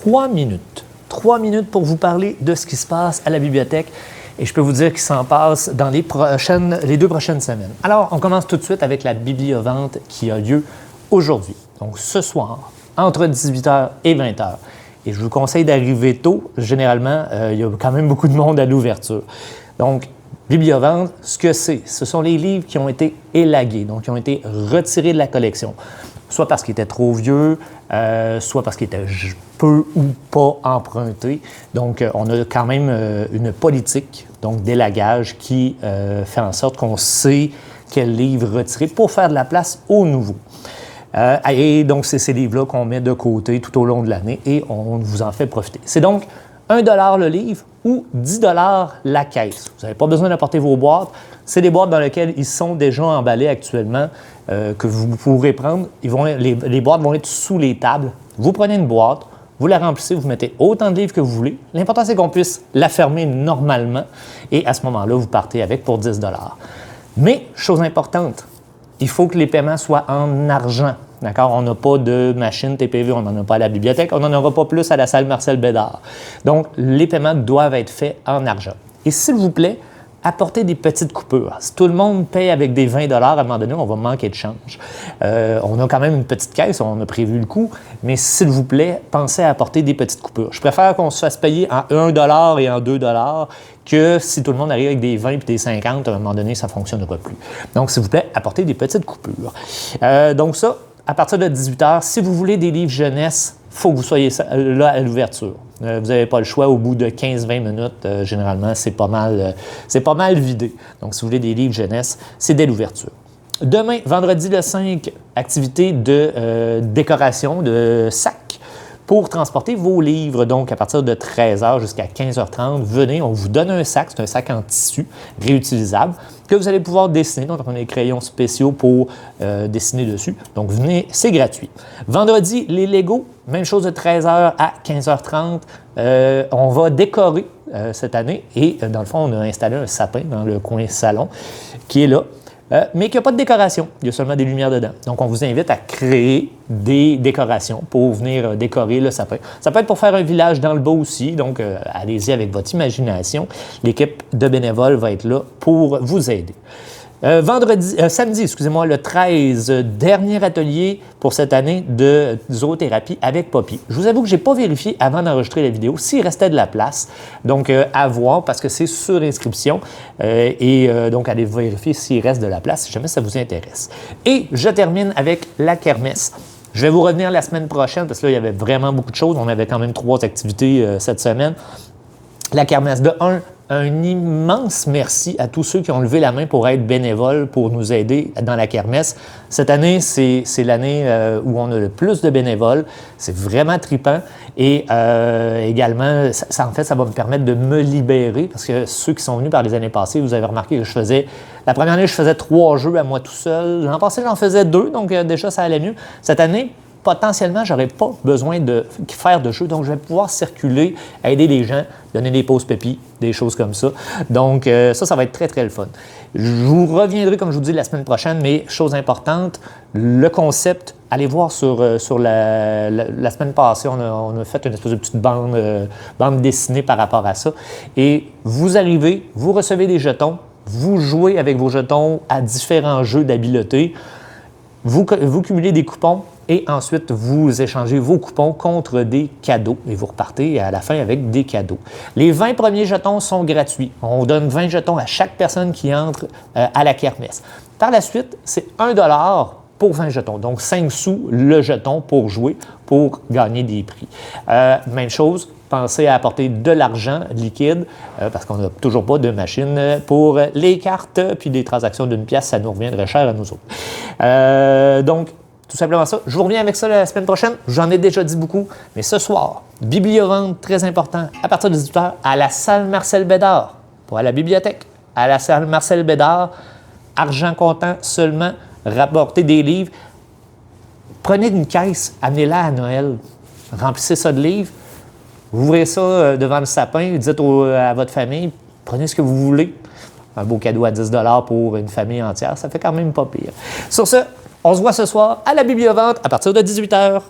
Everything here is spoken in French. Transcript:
3 minutes. 3 minutes pour vous parler de ce qui se passe à la bibliothèque. Et je peux vous dire qu'il s'en passe dans les 2 prochaines semaines. Alors, on commence tout de suite avec la bibliovente qui a lieu aujourd'hui. Donc, ce soir, entre 18h et 20h. Et je vous conseille d'arriver tôt. Généralement, il y a quand même beaucoup de monde à l'ouverture. Donc, bibliovente, ce que c'est, ce sont les livres qui ont été élagués, donc qui ont été retirés de la collection. Soit parce qu'ils étaient trop vieux, soit parce qu'ils étaient peu ou pas empruntés. Donc, on a quand même une politique d'élagage qui fait en sorte qu'on sait quel livre retirer pour faire de la place aux nouveaux. Et donc, c'est ces livres-là qu'on met de côté tout au long de l'année et on vous en fait profiter. C'est donc 1 $ le livre ou 10 $ la caisse. Vous n'avez pas besoin d'apporter vos boîtes. C'est des boîtes dans lesquelles ils sont déjà emballés actuellement que vous pourrez prendre. Les boîtes vont être sous les tables. Vous prenez une boîte, vous la remplissez, vous mettez autant de livres que vous voulez. L'important, c'est qu'on puisse la fermer normalement et à ce moment-là, vous partez avec pour 10 $. Mais, chose importante, il faut que les paiements soient en argent. D'accord? On n'a pas de machine TPV, on n'en a pas à la bibliothèque, on n'en aura pas plus à la salle Marcel Bédard. Donc, les paiements doivent être faits en argent. Et s'il vous plaît, apportez des petites coupures. Si tout le monde paye avec des 20 $, à un moment donné, on va manquer de change. On a quand même une petite caisse, on a prévu le coup, mais s'il vous plaît, pensez à apporter des petites coupures. Je préfère qu'on se fasse payer en 1 $ et en 2 $ que si tout le monde arrive avec des 20 et des 50, à un moment donné, ça ne fonctionnera plus. Donc, s'il vous plaît, apportez des petites coupures. Donc ça, à partir de 18h, si vous voulez des livres jeunesse, il faut que vous soyez là à l'ouverture. Vous n'avez pas le choix. Au bout de 15-20 minutes, généralement, c'est pas mal vidé. Donc, si vous voulez des livres jeunesse, c'est dès l'ouverture. Demain, vendredi le 5, activité de décoration de sacs pour transporter vos livres. Donc, à partir de 13h jusqu'à 15h30, venez, on vous donne un sac. C'est un sac en tissu réutilisable que vous allez pouvoir dessiner. Donc, on a des crayons spéciaux pour dessiner dessus. Donc, venez, c'est gratuit. Vendredi, les Legos, même chose de 13h à 15h30. On va décorer cette année et, dans le fond, on a installé un sapin dans le coin salon qui est là. Mais qu'il n'y a pas de décoration, il y a seulement des lumières dedans. Donc, on vous invite à créer des décorations pour venir décorer le sapin. Ça peut être pour faire un village dans le bas aussi, donc allez-y avec votre imagination. L'équipe de bénévoles va être là pour vous aider. Samedi, le 13, dernier atelier pour cette année de zoothérapie avec Poppy. Je vous avoue que je n'ai pas vérifié avant d'enregistrer la vidéo s'il restait de la place. Donc, à voir parce que c'est sur inscription. Donc, allez vérifier s'il reste de la place si jamais ça vous intéresse. Et je termine avec la kermesse. Je vais vous revenir la semaine prochaine parce que là, il y avait vraiment beaucoup de choses. On avait quand même 3 activités cette semaine. La kermesse de 1. Un immense merci à tous ceux qui ont levé la main pour être bénévoles, pour nous aider dans la kermesse. Cette année, c'est l'année où on a le plus de bénévoles. C'est vraiment trippant. Et également, ça va me permettre de me libérer parce que ceux qui sont venus par les années passées, vous avez remarqué que la première année, je faisais 3 jeux à moi tout seul. L'an passé, j'en faisais 2, donc déjà, ça allait mieux. Cette année, potentiellement, je n'aurai pas besoin de faire de jeu. Donc, je vais pouvoir circuler, aider les gens, donner des pauses pépis, des choses comme ça. Donc, ça va être très, très le fun. Je vous reviendrai, comme je vous dis, la semaine prochaine, mais chose importante, le concept, allez voir sur la semaine passée, on a fait une espèce de petite bande dessinée par rapport à ça. Et vous arrivez, vous recevez des jetons, vous jouez avec vos jetons à différents jeux d'habileté, vous cumulez des coupons, et ensuite, vous échangez vos coupons contre des cadeaux et vous repartez à la fin avec des cadeaux. Les 20 premiers jetons sont gratuits. On donne 20 jetons à chaque personne qui entre à la kermesse. Par la suite, c'est 1 $ pour 20 jetons. Donc, 5 sous le jeton pour jouer, pour gagner des prix. Même chose, pensez à apporter de l'argent liquide parce qu'on n'a toujours pas de machine pour les cartes puis des transactions d'1 pièce, ça nous reviendrait cher à nous autres. Donc, tout simplement ça. Je vous reviens avec ça la semaine prochaine. J'en ai déjà dit beaucoup. Mais ce soir, bibliovente, très important, à partir de 18h, à la salle Marcel Bédard. Pas à la bibliothèque, à la salle Marcel Bédard. Argent comptant seulement. Rapportez des livres. Prenez une caisse, amenez-la à Noël. Remplissez ça de livres. Ouvrez ça devant le sapin. Dites à votre famille, prenez ce que vous voulez. Un beau cadeau à 10 $ pour une famille entière, ça fait quand même pas pire. Sur ce, on se voit ce soir à la bibliovente à partir de 18h.